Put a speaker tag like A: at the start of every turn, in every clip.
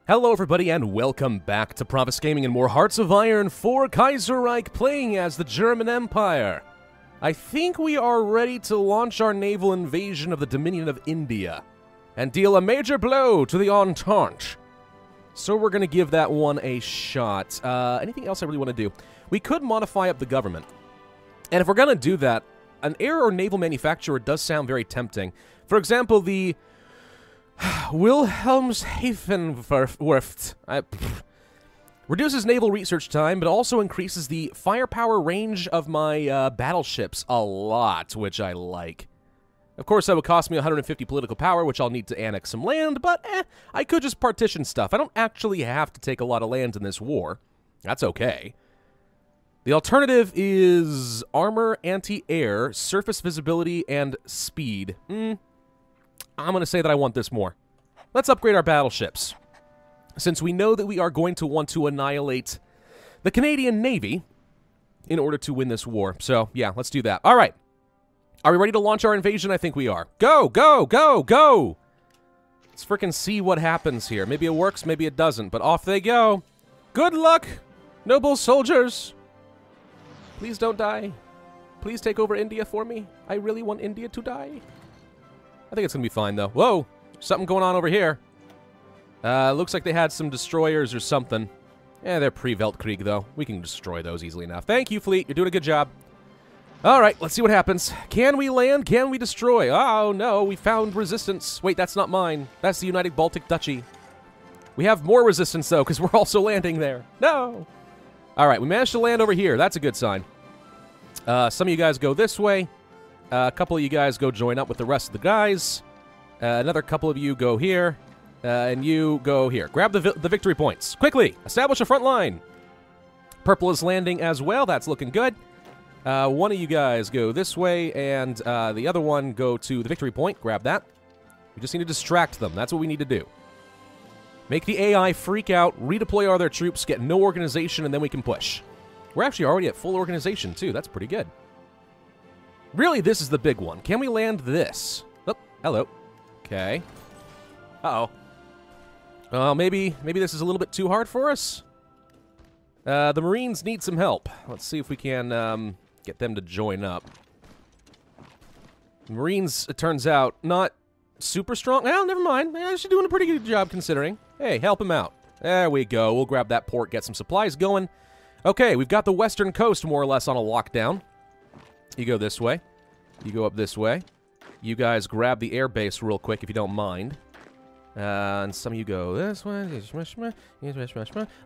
A: Hello everybody and welcome back to Pravus Gaming and more Hearts of Iron for Kaiserreich playing as the German Empire. I think we are ready to launch our naval invasion of the Dominion of India and deal a major blow to the Entente. So we're going to give that one a shot. Anything else I really want to do? We could modify up the government. And if we're going to do that, an air or naval manufacturer does sound very tempting. For example, the Wilhelmshavenwerft reduces naval research time, but also increases the firepower range of my battleships a lot, which I like. Of course, that would cost me 150 political power, which I'll need to annex some land, but I could just partition stuff. I don't actually have to take a lot of land in this war. That's okay. The alternative is armor, anti-air, surface visibility, and speed. I'm going to say that I want this more. Let's upgrade our battleships. Since we know that we are going to want to annihilate the Canadian Navy in order to win this war. So, yeah, let's do that. All right. Are we ready to launch our invasion? I think we are. Go, go, go, go! Let's frickin' see what happens here. Maybe it works, maybe it doesn't, but off they go. Good luck, noble soldiers. Please don't die. Please take over India for me. I really want India to die. I think it's going to be fine, though. Whoa! Something going on over here. Looks like they had some destroyers or something. They're pre-Weltkrieg, though. We can destroy those easily enough. Thank you, fleet. You're doing a good job. All right, let's see what happens. Can we land? Can we destroy? Oh, no. We found resistance. Wait, that's not mine. That's the United Baltic Duchy. We have more resistance, though, because we're also landing there. No! All right, we managed to land over here. That's a good sign. Some of you guys go this way. A couple of you guys go join up with the rest of the guys. Another couple of you go here. And you go here. Grab the victory points. Quickly! Establish a front line. Purple is landing as well. That's looking good. One of you guys go this way, and the other one go to the victory point. Grab that. We just need to distract them. That's what we need to do. Make the AI freak out, redeploy all their troops, get no organization, and then we can push. We're actually already at full organization, too. That's pretty good. Really, this is the big one. Can we land this? Oh, hello. Okay. Uh-oh. Maybe this is a little bit too hard for us. The Marines need some help. Let's see if we can get them to join up. Marines, it turns out, not super strong. Well, never mind. They're actually doing a pretty good job considering. Hey, help them out. There we go. We'll grab that port, get some supplies going. Okay, we've got the western coast more or less on a lockdown. You go this way. You go up this way. You guys grab the air base real quick if you don't mind. And some of you go this way.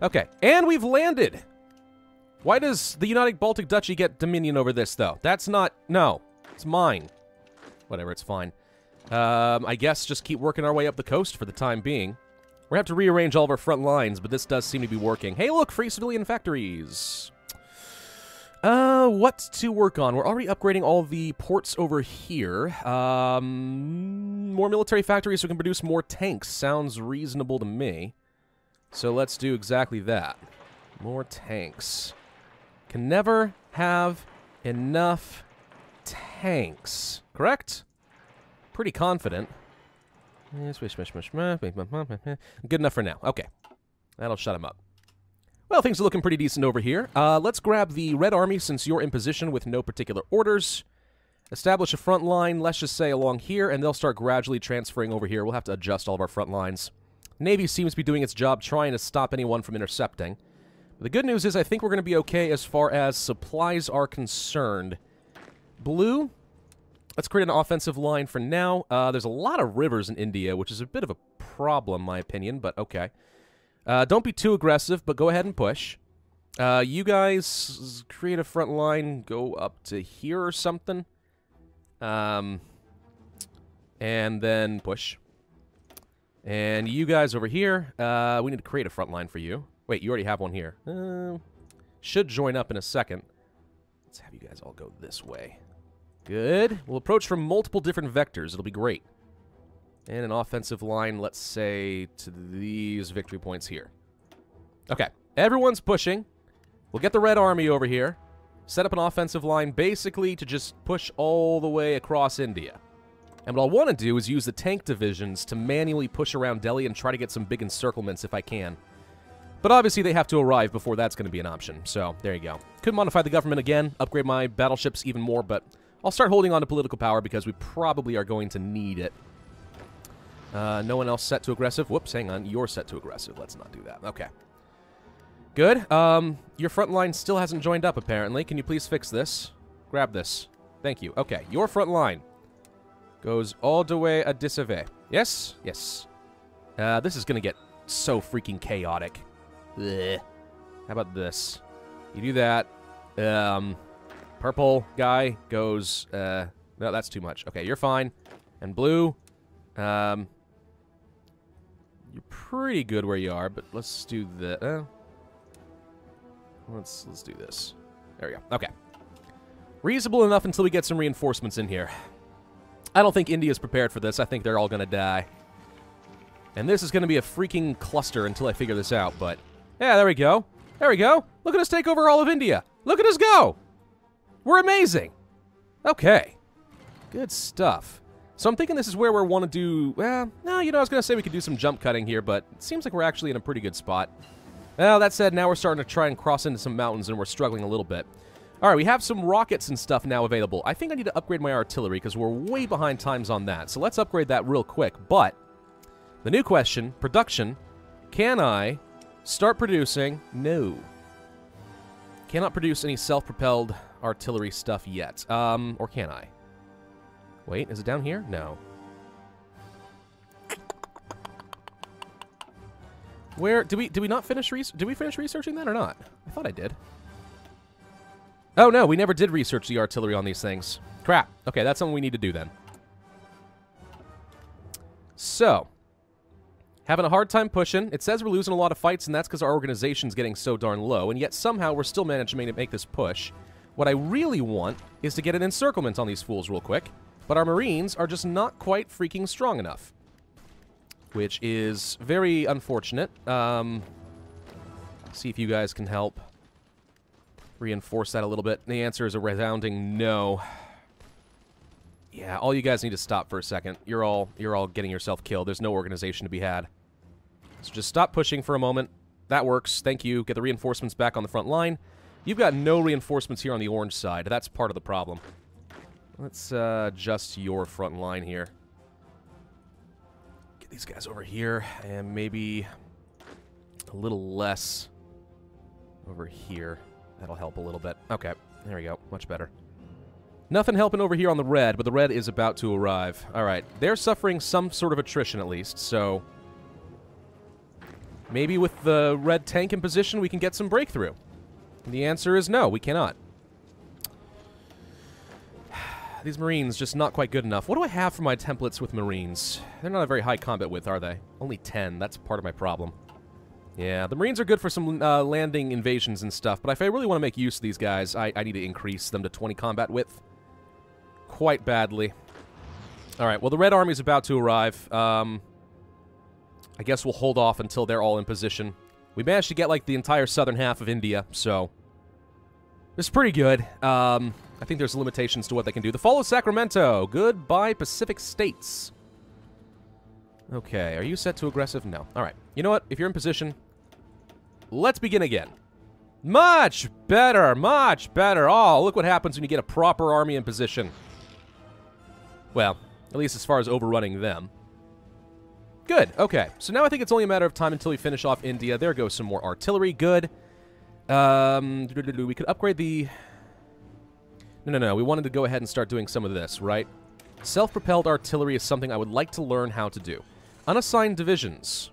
A: Okay, and we've landed. Why does the United Baltic Duchy get dominion over this, though? That's not... No, it's mine. Whatever, it's fine. I guess just keep working our way up the coast for the time being. We're going to have to rearrange all of our front lines, but this does seem to be working. Hey, look, free civilian factories. What to work on? We're already upgrading all the ports over here. More military factories so we can produce more tanks. Sounds reasonable to me. So let's do exactly that. More tanks. Can never have enough tanks. Correct? Pretty confident. Good enough for now. Okay. That'll shut him up. Well, things are looking pretty decent over here. Let's grab the Red Army since you're in position with no particular orders. Establish a front line, let's just say along here, and they'll start gradually transferring over here. We'll have to adjust all of our front lines. Navy seems to be doing its job trying to stop anyone from intercepting. But the good news is I think we're going to be okay as far as supplies are concerned. Blue, let's create an offensive line for now. There's a lot of rivers in India, which is a bit of a problem, in my opinion, but okay. Don't be too aggressive, but go ahead and push. You guys create a front line, go up to here or something. And then push. And you guys over here, we need to create a front line for you. Wait, you already have one here. Should join up in a second. Let's have you guys all go this way. Good. We'll approach from multiple different vectors. It'll be great. And an offensive line, let's say, to these victory points here. Okay, everyone's pushing. We'll get the Red Army over here. Set up an offensive line basically to just push all the way across India. And what I want to do is use the tank divisions to manually push around Delhi and try to get some big encirclements if I can. But obviously they have to arrive before that's going to be an option. So, there you go. Could modify the government again, upgrade my battleships even more, but I'll start holding on to political power because we probably are going to need it. No one else set to aggressive. Whoops, hang on. You're set to aggressive. Let's not do that. Okay. Good. Your front line still hasn't joined up, apparently. Can you please fix this? Grab this. Thank you. Okay, your front line goes all the way a this way. Yes? Yes. This is going to get so freaking chaotic. Ugh. How about this? You do that. Purple guy goes... no, that's too much. Okay, you're fine. And blue... you're pretty good where you are, but let's do the... Let's do this. There we go. Okay. Reasonable enough until we get some reinforcements in here. I don't think India's prepared for this. I think they're all going to die. And this is going to be a freaking cluster until I figure this out, but... Yeah, there we go. There we go. Look at us take over all of India. Look at us go. We're amazing. Okay. Good stuff. So I'm thinking this is where we want to do... Well, no, you know, I was going to say we could do some jump cutting here, but it seems like we're actually in a pretty good spot. Well, that said, now we're starting to try and cross into some mountains, and we're struggling a little bit. All right, we have some rockets and stuff now available. I think I need to upgrade my artillery, because we're way behind times on that. So let's upgrade that real quick. But the new question, production, can I start producing? No. Cannot produce any self-propelled artillery stuff yet. Or can I? Wait, is it down here? No. Where did we not finish did we finish researching that or not? I thought I did. Oh no, we never did research the artillery on these things. Crap. Okay, that's something we need to do then. So, having a hard time pushing. It says we're losing a lot of fights, and that's because our organization's getting so darn low, and yet somehow we're still managing to make this push. What I really want is to get an encirclement on these fools real quick, but our Marines are just not quite freaking strong enough. Which is very unfortunate. See if you guys can help reinforce that a little bit. The answer is a resounding no. Yeah, all you guys need to stop for a second. You're all getting yourself killed. There's no organization to be had. So just stop pushing for a moment. That works. Thank you. Get the reinforcements back on the front line. You've got no reinforcements here on the orange side. That's part of the problem. Let's adjust your front line here. Get these guys over here, and maybe a little less over here. That'll help a little bit. Okay, there we go. Much better. Nothing helping over here on the red, but the red is about to arrive. All right, they're suffering some sort of attrition at least, so maybe with the red tank in position we can get some breakthrough. And the answer is no, we cannot. These Marines just not quite good enough. What do I have for my templates with Marines? They're not a very high combat width, are they? Only 10. That's part of my problem. Yeah, the Marines are good for some landing invasions and stuff, but if I really want to make use of these guys, I need to increase them to 20 combat width. Quite badly. Alright, well, the Red Army's about to arrive. I guess we'll hold off until they're all in position. We managed to get, like, the entire southern half of India, so it's pretty good. I think there's limitations to what they can do. The fall of Sacramento. Goodbye, Pacific States. Okay, are you set to aggressive? No. All right. You know what? If you're in position, let's begin again. Much better, much better. Oh, look what happens when you get a proper army in position. Well, at least as far as overrunning them. Good. Okay. So now I think it's only a matter of time until we finish off India. There goes some more artillery. Good. We could upgrade the... No. We wanted to go ahead and start doing some of this, right? Self-propelled artillery is something I would like to learn how to do. Unassigned divisions.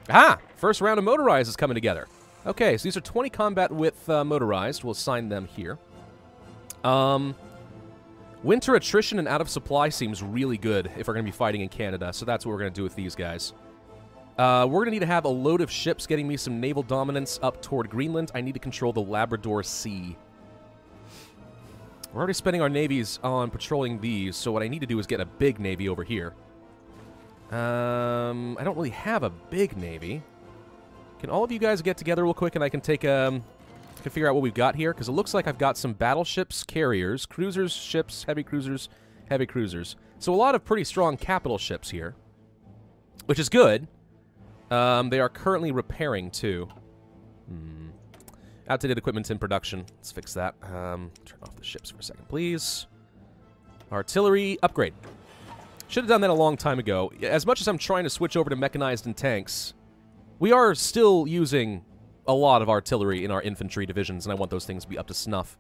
A: Ah! First round of motorized is coming together. Okay, so these are 20 combat width motorized. We'll assign them here. Winter attrition and out of supply seems really good if we're going to be fighting in Canada, so that's what we're going to do with these guys. We're going to need to have a load of ships getting me some naval dominance up toward Greenland. I need to control the Labrador Sea. We're already spending our navies on patrolling these, so what I need to do is get a big navy over here. I don't really have a big navy. Can all of you guys get together real quick and I can take can figure out what we've got here? Because it looks like I've got some battleships, carriers, cruisers, ships, heavy cruisers, heavy cruisers. So a lot of pretty strong capital ships here, which is good. They are currently repairing, too. Outdated equipment in production. Let's fix that. Turn off the ships for a second, please. Artillery upgrade. Should have done that a long time ago. As much as I'm trying to switch over to mechanized and tanks, we are still using a lot of artillery in our infantry divisions, and I want those things to be up to snuff.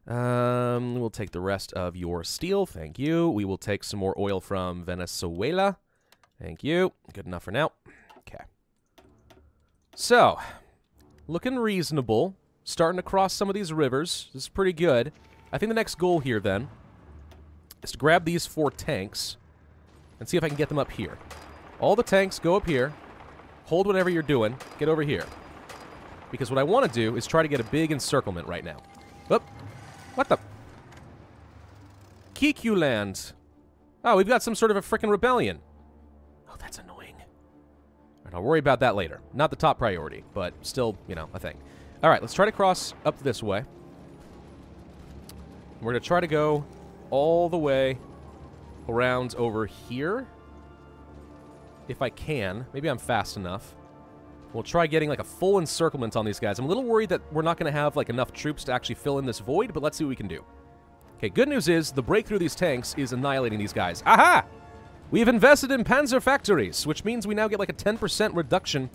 A: We'll take the rest of your steel. Thank you. We will take some more oil from Venezuela. Thank you. Good enough for now. Okay. So, looking reasonable. Starting to cross some of these rivers. This is pretty good. I think the next goal here, then, is to grab these 4 tanks and see if I can get them up here. All the tanks go up here. Hold whatever you're doing. Get over here. Because what I want to do is try to get a big encirclement right now. Oop. What the? Kikuland. Oh, we've got some sort of a frickin' rebellion. Oh, that's annoying. All right, I'll worry about that later. Not the top priority, but still, you know, a thing. All right, let's try to cross up this way. We're going to try to go all the way around over here. If I can. Maybe I'm fast enough. We'll try getting, like, a full encirclement on these guys. I'm a little worried that we're not going to have, like, enough troops to actually fill in this void, but let's see what we can do. Okay, good news is the breakthrough of these tanks is annihilating these guys. Aha! We have invested in panzer factories, which means we now get, like, a 10% reduction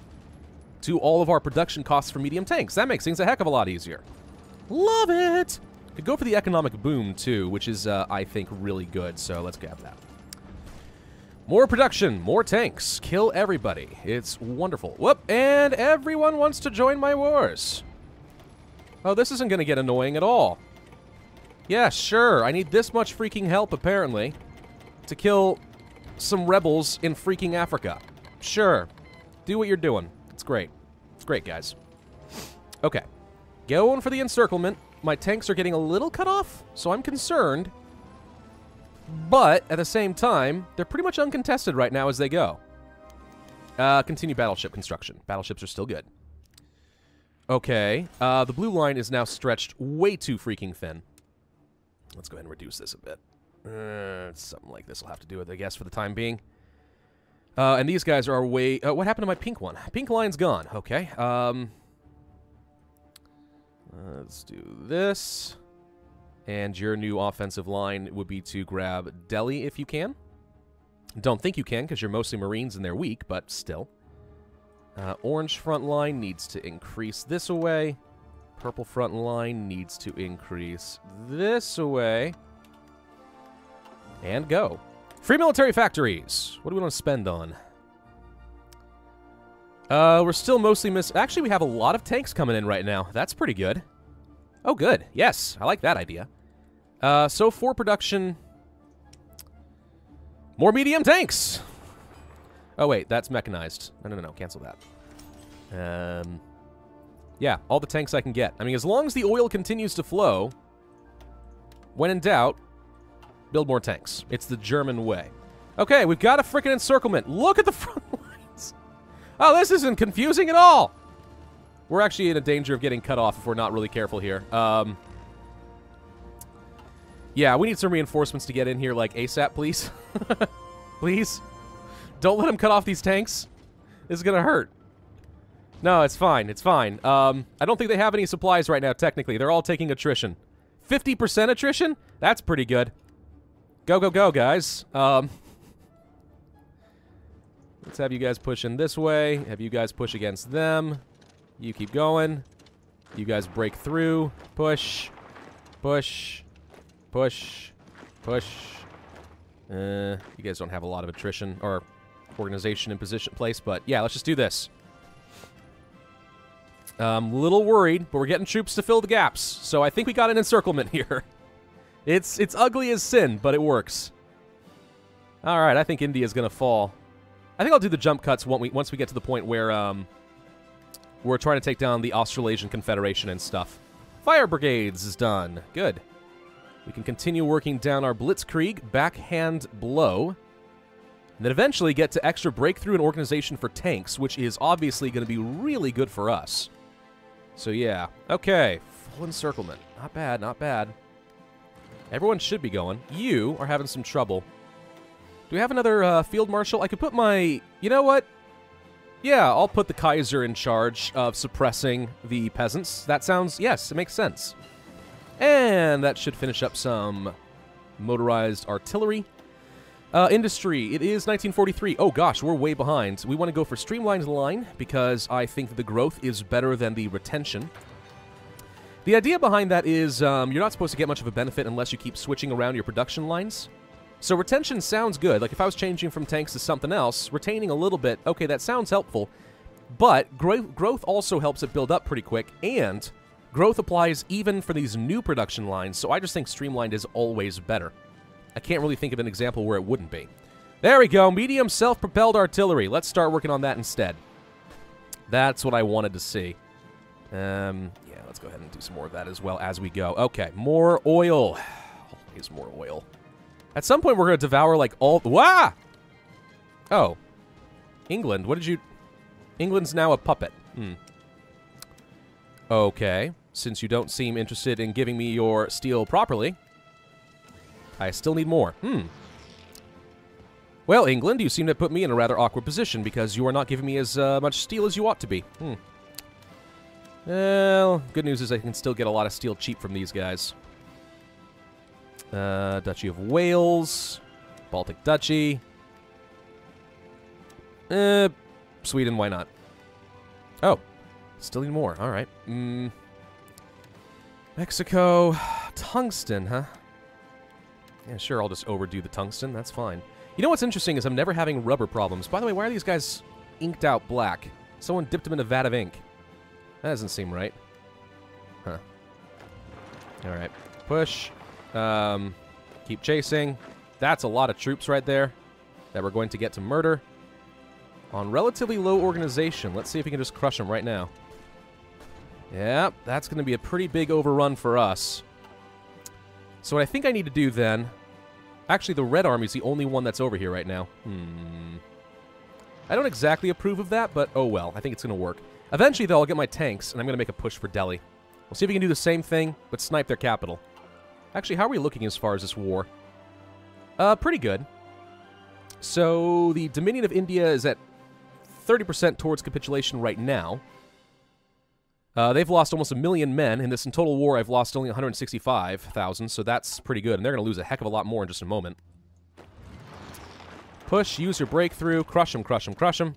A: to all of our production costs for medium tanks. That makes things a heck of a lot easier. Love it! Could go for the economic boom, too, which is, I think, really good, so let's grab that. More production, more tanks, kill everybody. It's wonderful. Whoop, and everyone wants to join my wars. Oh, this isn't going to get annoying at all. Yeah, sure, I need this much freaking help, apparently, to kill some rebels in freaking Africa. Sure, do what you're doing. It's great. It's great, guys. Okay, going for the encirclement. My tanks are getting a little cut off, so I'm concerned. But, at the same time, they're pretty much uncontested right now as they go. Continue battleship construction. Battleships are still good. Okay. The blue line is now stretched way too freaking thin. Let's go ahead and reduce this a bit. Something like this will have to do it, I guess, for the time being. And these guys are way... what happened to my pink one? Pink line's gone. Okay. Let's do this. And your new offensive line would be to grab Delhi if you can. Don't think you can because you're mostly Marines and they're weak, but still. Orange front line needs to increase this away. Purple front line needs to increase this away. And go. Free military factories. What do we want to spend on? We're still mostly Actually, we have a lot of tanks coming in right now. That's pretty good. Oh, good. Yes, I like that idea. So for production, more medium tanks. Oh, wait, that's mechanized. No, cancel that. Yeah, all the tanks I can get. I mean, as long as the oil continues to flow, when in doubt, build more tanks. It's the German way. Okay, we've got a frickin' encirclement. Look at the front lines. Oh, this isn't confusing at all. We're actually in a danger of getting cut off if we're not really careful here. Yeah, we need some reinforcements to get in here, like, ASAP, please. Please. Don't let them cut off these tanks. This is gonna hurt. No, it's fine. It's fine. I don't think they have any supplies right now, technically. They're all taking attrition. 50% attrition? That's pretty good. Go, go, go, guys. Let's have you guys push in this way. Have you guys push against them. You keep going. You guys break through. Push. Push. Push. Push. You guys don't have a lot of attrition or organization in place, but yeah, let's just do this. I'm a little worried, but we're getting troops to fill the gaps, so I think we got an encirclement here. It's ugly as sin, but it works. All right, I think India's gonna fall. I think I'll do the jump cuts once we get to the point where we're trying to take down the Australasian Confederation and stuff. Fire brigades is done. Good. We can continue working down our Blitzkrieg, backhand blow, and then eventually get to extra breakthrough and organization for tanks, which is obviously going to be really good for us. So yeah. Okay. Full encirclement. Not bad, not bad. Everyone should be going. You are having some trouble. Do we have another field marshal? I could put my... You know what? Yeah, I'll put the Kaiser in charge of suppressing the peasants. That sounds... Yes, it makes sense. And that should finish up some motorized artillery. Industry, it is 1943. Oh gosh, we're way behind. We want to go for streamlined line because I think that the growth is better than the retention. The idea behind that is you're not supposed to get much of a benefit unless you keep switching around your production lines. So retention sounds good. Like if I was changing from tanks to something else, retaining a little bit, okay, that sounds helpful. But growth also helps it build up pretty quick, and growth applies even for these new production lines, so I just think streamlined is always better. I can't really think of an example where it wouldn't be. There we go, medium self-propelled artillery. Let's start working on that instead. That's what I wanted to see. Yeah, let's go ahead and do some more of that as well as we go. Okay, more oil. Always more oil. At some point, we're going to devour, like, all... Wah! Oh. England, what did you... England's now a puppet. Okay. Since you don't seem interested in giving me your steel properly, I still need more. Well, England, you seem to put me in a rather awkward position because you are not giving me as much steel as you ought to be. Well, good news is I can still get a lot of steel cheap from these guys. Duchy of Wales, Baltic Duchy. Sweden, why not? Oh, still need more. All right. Mexico, tungsten, huh? Yeah, sure, I'll just overdo the tungsten. That's fine. You know what's interesting is I'm never having rubber problems. By the way, why are these guys inked out black? Someone dipped them in a vat of ink. That doesn't seem right. Huh. All right. Push. Keep chasing. That's a lot of troops right there that we're going to get to murder. On relatively low organization. Let's see if we can just crush them right now. Yeah, that's going to be a pretty big overrun for us. So what I think I need to do then... Actually, the Red Army is the only one that's over here right now. I don't exactly approve of that, but oh well. I think it's going to work. Eventually, though, I'll get my tanks, and I'm going to make a push for Delhi. We'll see if we can do the same thing, but snipe their capital. Actually, how are we looking as far as this war? Pretty good. So, the Dominion of India is at 30% towards capitulation right now. They've lost almost 1 million men. In this in total war, I've lost only 165,000, so that's pretty good. And they're going to lose a heck of a lot more in just a moment. Push, use your breakthrough, crush them, crush them, crush them.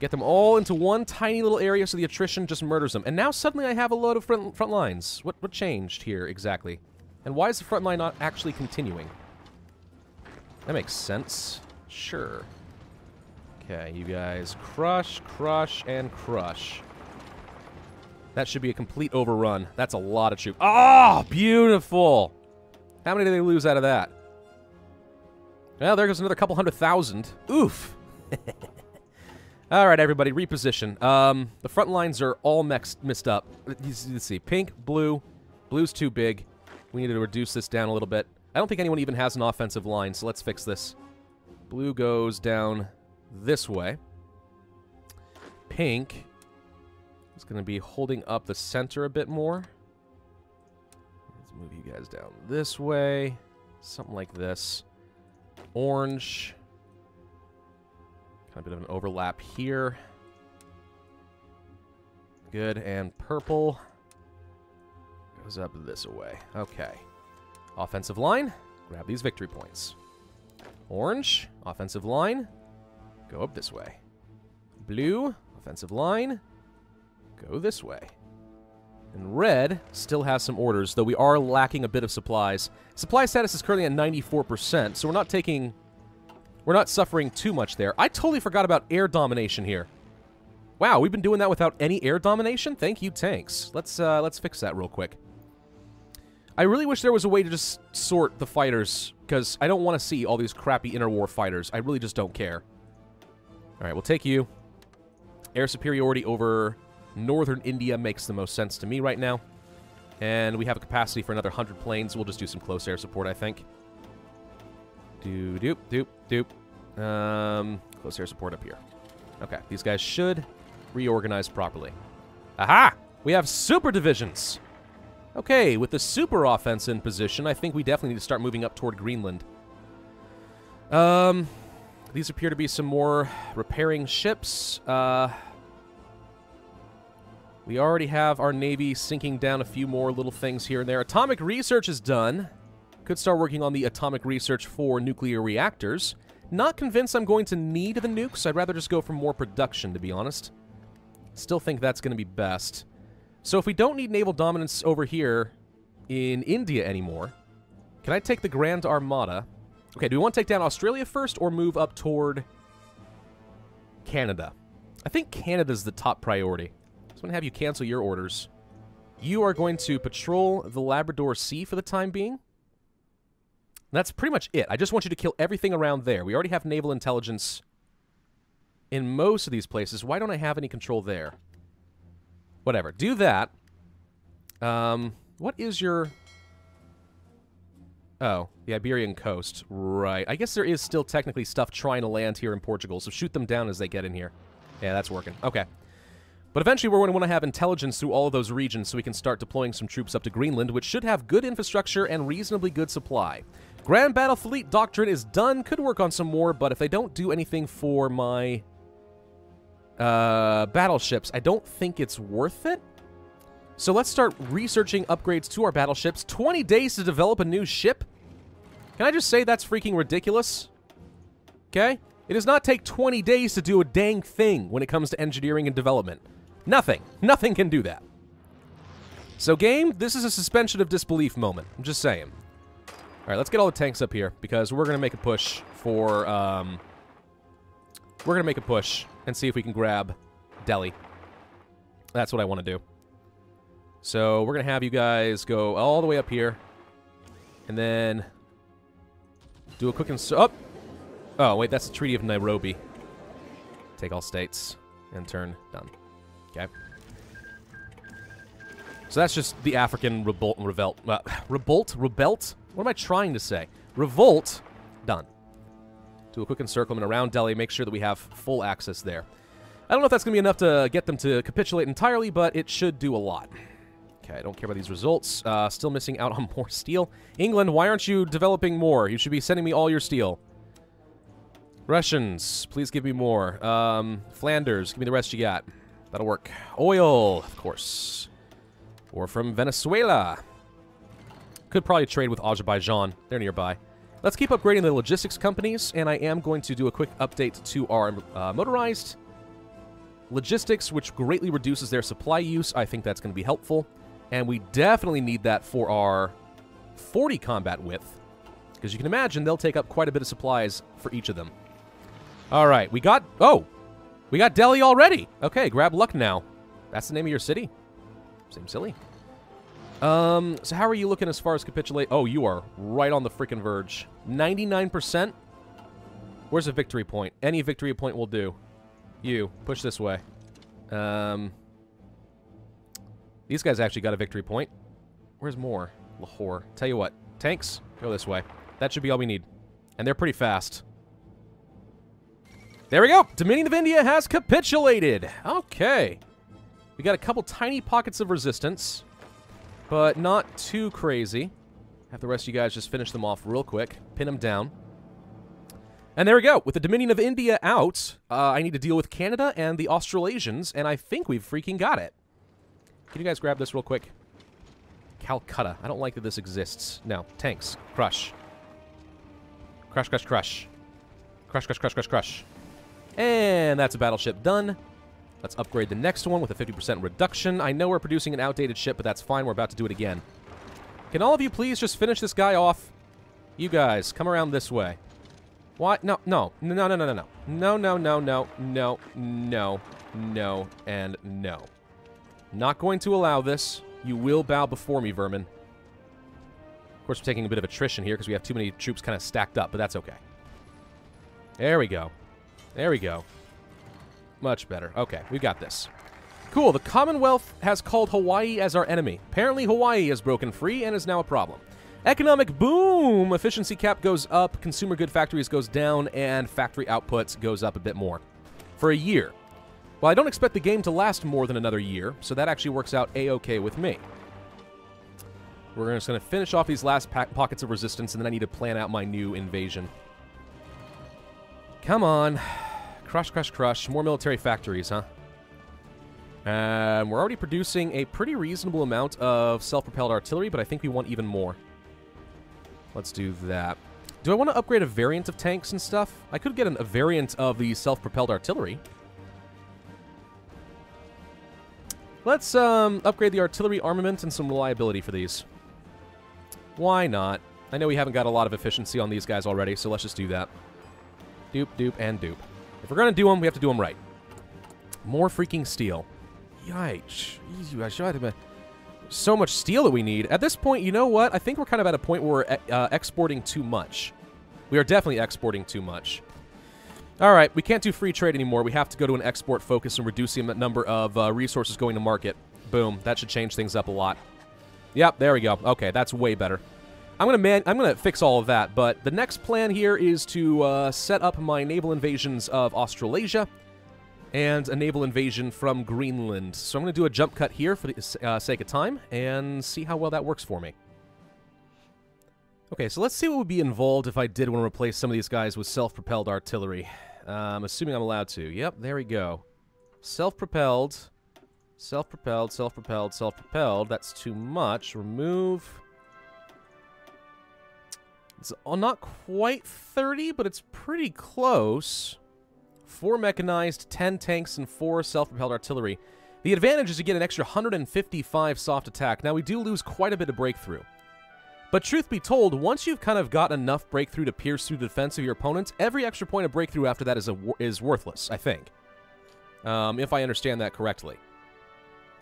A: Get them all into one tiny little area so the attrition just murders them. And now suddenly I have a load of front lines. What changed here exactly? And why is the front line not actually continuing? That makes sense. Sure. Okay, you guys crush, crush, and crush. That should be a complete overrun. That's a lot of troops. Oh, beautiful! How many did they lose out of that? Well, there goes another couple 100,000. Oof! All right, everybody, reposition. The front lines are all messed up. Let's see. Pink, blue. Blue's too big. We need to reduce this down a little bit. I don't think anyone even has an offensive line, so let's fix this. Blue goes down this way. Pink is going to be holding up the center a bit more. Let's move you guys down this way. Something like this. Orange. Kind of a bit of an overlap here. Good. And purple goes up this way. Okay. Offensive line. Grab these victory points. Orange. Offensive line. Go up this way. Blue. Offensive line. Go this way. And red still has some orders, though we are lacking a bit of supplies. Supply status is currently at 94%, so we're not suffering too much there. I totally forgot about air domination here. Wow, we've been doing that without any air domination? Thank you, tanks. Let's fix that real quick. I really wish there was a way to just sort the fighters, because I don't want to see all these crappy interwar fighters. I really just don't care. Alright, we'll take you. Air superiority over northern India makes the most sense to me right now. And we have a capacity for another 100 planes. We'll just do some close air support, I think. Doop, doop, doop. Close air support up here. Okay, these guys should reorganize properly. Aha! We have super divisions! Okay, with the super offense in position, I think we definitely need to start moving up toward Greenland. These appear to be some more repairing ships. We already have our Navy sinking down a few more little things here and there. Atomic research is done. Could start working on the atomic research for nuclear reactors. Not convinced I'm going to need the nukes. I'd rather just go for more production, to be honest. Still think that's going to be best. So if we don't need naval dominance over here in India anymore, can I take the Grand Armada? Okay, do we want to take down Australia first or move up toward Canada? I think Canada's the top priority. So I'm going to have you cancel your orders. You are going to patrol the Labrador Sea for the time being. That's pretty much it. I just want you to kill everything around there. We already have naval intelligence in most of these places. Why don't I have any control there? Whatever. Do that. What is your... Oh, the Iberian coast. Right. I guess there is still technically stuff trying to land here in Portugal, so shoot them down as they get in here. Yeah, that's working. Okay. But eventually we're going to want to have intelligence through all of those regions so we can start deploying some troops up to Greenland, which should have good infrastructure and reasonably good supply. Grand Battle Fleet Doctrine is done. Could work on some more, but if they don't do anything for my battleships, I don't think it's worth it. So let's start researching upgrades to our battleships. 20 days to develop a new ship? Can I just say that's freaking ridiculous? Okay? It does not take 20 days to do a dang thing when it comes to engineering and development. Nothing. Nothing can do that. So game, this is a suspension of disbelief moment. I'm just saying. Alright, let's get all the tanks up here, because we're going to make a push for, we're going to make a push and see if we can grab Delhi. That's what I want to do. So we're going to have you guys go all the way up here, and then do a quick Oh, wait, that's the Treaty of Nairobi. Take all states and turn. Done. Okay. So that's just the African revolt. Rebelt? What am I trying to say? Revolt. Done. Do a quick encirclement around Delhi. Make sure that we have full access there. I don't know if that's going to be enough to get them to capitulate entirely, but it should do a lot. Okay, I don't care about these results. Still missing out on more steel. England, why aren't you developing more? You should be sending me all your steel. Russians, please give me more. Flanders, give me the rest you got. That'll work. Oil, of course. Or from Venezuela. Could probably trade with Azerbaijan. They're nearby. Let's keep upgrading the logistics companies, and I am going to do a quick update to our motorized logistics, which greatly reduces their supply use. I think that's going to be helpful. And we definitely need that for our 40 combat width, because you can imagine they'll take up quite a bit of supplies for each of them. All right, we got... Oh! We got Delhi already! Okay, grab Lucknow. That's the name of your city? Seems silly. So how are you looking as far as capitulate? Oh, you are right on the freaking verge. 99%? Where's a victory point? Any victory point will do. You, push this way. These guys actually got a victory point. Where's more? Lahore. Tell you what, tanks, go this way. That should be all we need. And they're pretty fast. There we go! Dominion of India has capitulated! Okay. We got a couple tiny pockets of resistance, but not too crazy. Have the rest of you guys just finish them off real quick. Pin them down. And there we go. With the Dominion of India out, I need to deal with Canada and the Australasians, and I think we've freaking got it. Can you guys grab this real quick? Calcutta. I don't like that this exists. No. Tanks. Crush. Crush, crush, crush. Crush, crush, crush, crush, crush. And that's a battleship done. Let's upgrade the next one with a 50% reduction. I know we're producing an outdated ship, but that's fine. We're about to do it again. Can all of you please just finish this guy off? You guys, come around this way. What? No, no, no, no, no, no, no. No, no, no, no, no, no, no, and no. Not going to allow this. You will bow before me, vermin. Of course, we're taking a bit of attrition here because we have too many troops kind of stacked up, but that's okay. There we go. There we go. Much better. Okay, we got this. Cool, the Commonwealth has called Hawaii as our enemy. Apparently, Hawaii has broken free and is now a problem. Economic boom! Efficiency cap goes up, consumer good factories goes down, and factory output goes up a bit more. For a year. Well, I don't expect the game to last more than another year, so that actually works out a-okay with me. We're just going to finish off these last pockets of resistance, and then I need to plan out my new invasion. Come on. Crush, crush, crush. More military factories, huh? We're already producing a pretty reasonable amount of self-propelled artillery, but I think we want even more. Let's do that. Do I want to upgrade a variant of tanks and stuff? I could get a variant of the self-propelled artillery. Let's upgrade the artillery armament and some reliability for these. Why not? I know we haven't got a lot of efficiency on these guys already, so let's just do that. Dupe, dupe, and dupe. If we're going to do them, we have to do them right. More freaking steel. Yikes. So much steel that we need. At this point, you know what? I think we're kind of at a point where we're exporting too much. We are definitely exporting too much. Alright, we can't do free trade anymore. We have to go to an export focus and reduce the number of resources going to market. Boom. That should change things up a lot. Yep, there we go. Okay, that's way better. I'm gonna fix all of that, but the next plan here is to set up my naval invasions of Australasia and a naval invasion from Greenland. So I'm going to do a jump cut here for the sake of time and see how well that works for me. Okay, so let's see what would be involved if I did want to replace some of these guys with self-propelled artillery. Assuming I'm allowed to. Yep, there we go. Self-propelled. Self-propelled, self-propelled, self-propelled. That's too much. Remove. It's not quite 30, but it's pretty close. 4 mechanized, 10 tanks, and 4 self-propelled artillery. The advantage is you get an extra 155 soft attack. Now, we do lose quite a bit of breakthrough. But truth be told, once you've kind of got enough breakthrough to pierce through the defense of your opponent, every extra point of breakthrough after that is worthless, I think. If I understand that correctly.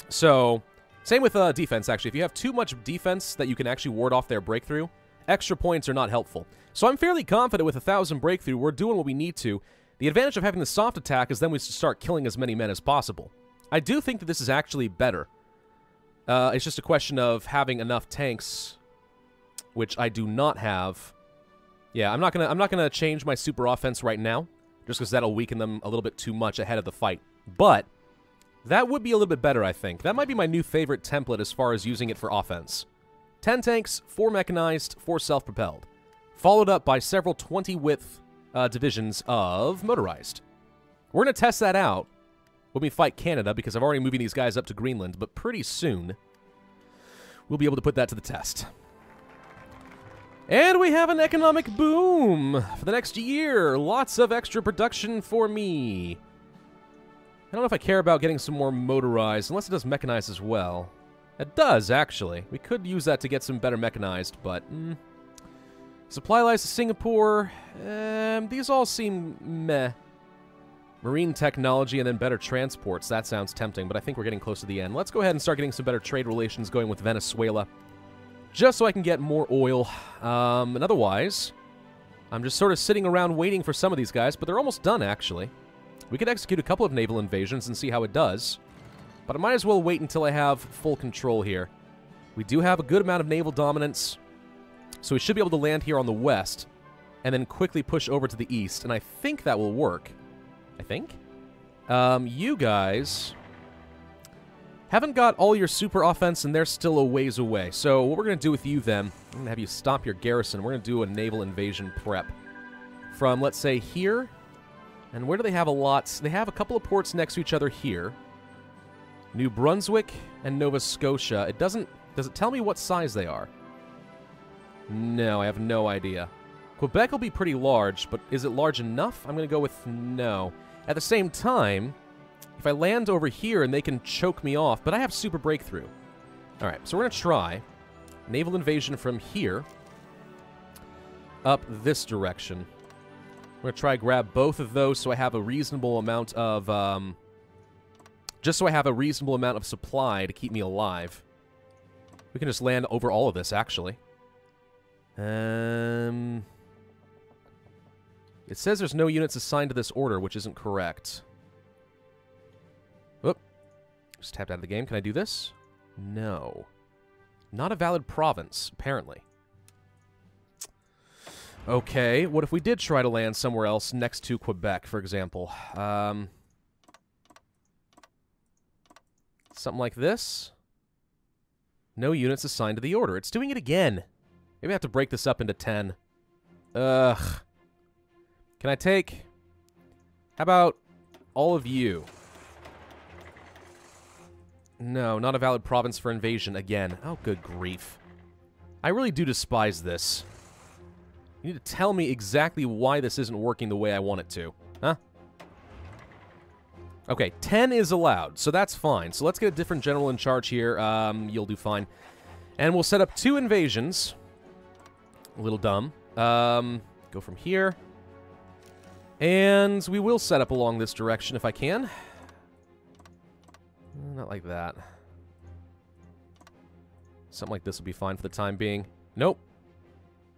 A: So, same with defense, actually. If you have too much defense that you can actually ward off their breakthrough, extra points are not helpful. So I'm fairly confident with 1,000 breakthrough, we're doing what we need to. The advantage of having the soft attack is then we start killing as many men as possible. I do think that this is actually better. It's just a question of having enough tanks, which I do not have. Yeah, I'm not gonna change my super offense right now, just because that'll weaken them a little bit too much ahead of the fight. But that would be a little bit better, I think. That might be my new favorite template as far as using it for offense. 10 tanks, 4 mechanized, 4 self-propelled, followed up by several 20-width divisions of motorized. We're going to test that out when we fight Canada, because I'm already moving these guys up to Greenland, but pretty soon we'll be able to put that to the test. And we have an economic boom for the next year. Lots of extra production for me. I don't know if I care about getting some more motorized, unless it does mechanized as well. It does, actually. We could use that to get some better mechanized, but... Supply lines to Singapore. These all seem meh. Marine technology and then better transports. That sounds tempting, but I think we're getting close to the end. Let's go ahead and start getting some better trade relations going with Venezuela, just so I can get more oil. And otherwise, I'm just sort of sitting around waiting for some of these guys, but they're almost done, actually. We could execute a couple of naval invasions and see how it does, but I might as well wait until I have full control here. We do have a good amount of naval dominance, so we should be able to land here on the west, and then quickly push over to the east, and I think that will work. I think? You guys haven't got all your super offense, and they're still a ways away. So what we're going to do with you, then, I'm going to have you stop your garrison. We're going to do a naval invasion prep from, let's say, here. And where do they have a lot? They have a couple of ports next to each other here. New Brunswick and Nova Scotia. It doesn't... Does it tell me what size they are? No, I have no idea. Quebec will be pretty large, but is it large enough? I'm going to go with no. At the same time, if I land over here and they can choke me off, but I have super breakthrough. Alright, so we're going to try naval invasion from here up this direction. We're going to try grab both of those so I have a reasonable amount of, just so I have a reasonable amount of supply to keep me alive. We can just land over all of this, actually. It says there's no units assigned to this order, which isn't correct. Whoop. Just tapped out of the game. Can I do this? No. Not a valid province, apparently. Okay, what if we did try to land somewhere else next to Quebec, for example? Something like this? No units assigned to the order. It's doing it again. Maybe I have to break this up into 10. Ugh. Can I take... How about all of you? No, not a valid province for invasion again. Oh, good grief. I really do despise this. You need to tell me exactly why this isn't working the way I want it to. Huh? Okay, 10 is allowed, so that's fine. So let's get a different general in charge here. You'll do fine. And we'll set up 2 invasions. A little dumb. Go from here. And we will set up along this direction if I can. Not like that. Something like this will be fine for the time being. Nope.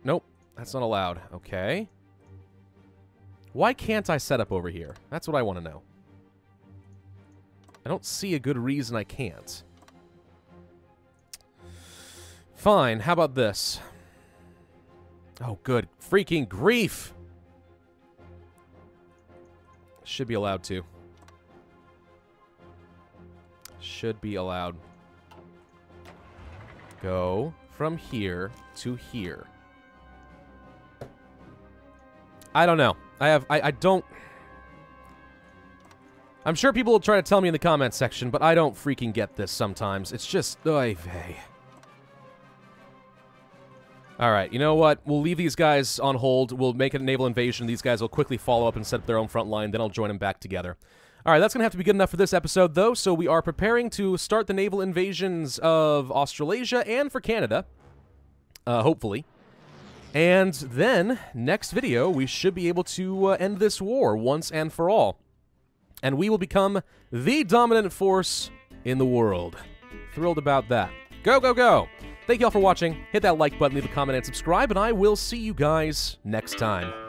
A: Nope. That's not allowed. Okay. Why can't I set up over here? That's what I want to know. I don't see a good reason I can't. Fine. How about this? Oh, good freaking grief! Should be allowed to. Should be allowed. Go from here to here. I don't know. I don't... I'm sure people will try to tell me in the comments section, but I don't freaking get this sometimes. It's just... Oy vey. Alright, you know what? We'll leave these guys on hold. We'll make a naval invasion. These guys will quickly follow up and set up their own front line. Then I'll join them back together. Alright, that's going to have to be good enough for this episode, though. So we are preparing to start the naval invasions of Australasia and for Canada. Hopefully. And then, next video, we should be able to end this war once and for all. And we will become the dominant force in the world. Thrilled about that. Go, go, go! Thank you all for watching. Hit that like button, leave a comment, and subscribe, and I will see you guys next time.